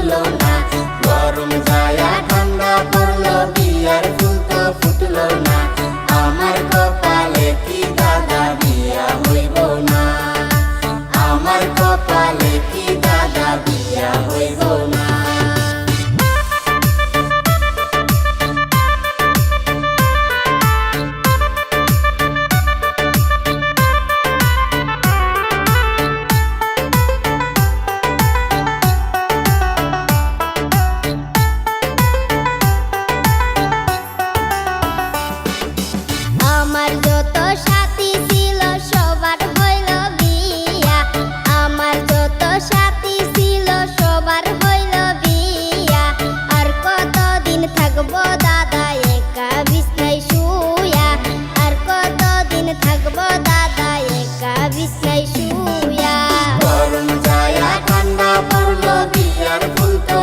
ফুটলো না, গরম যায়া ঠান্ডা পড়লো, বিয়ার ফুল তো ফুটলো না। আমার কপালে কি দাদা বিয়া হইব না, আমার কপালে কি দাদা বিয়া হইব না। আমার যত সাথী ছিল সবার হইল বিয়া, আমার যত সাথী ছিল সবার হইল বিয়া। আর কতদিন থাকবো দাদা একা বিছনায় শুয়া, আর কতদিন থাকবো দাদা একা বিছনায় শুয়া। গরম যায়া ঠান্ডা পড়লো, বিয়ার ফুল তো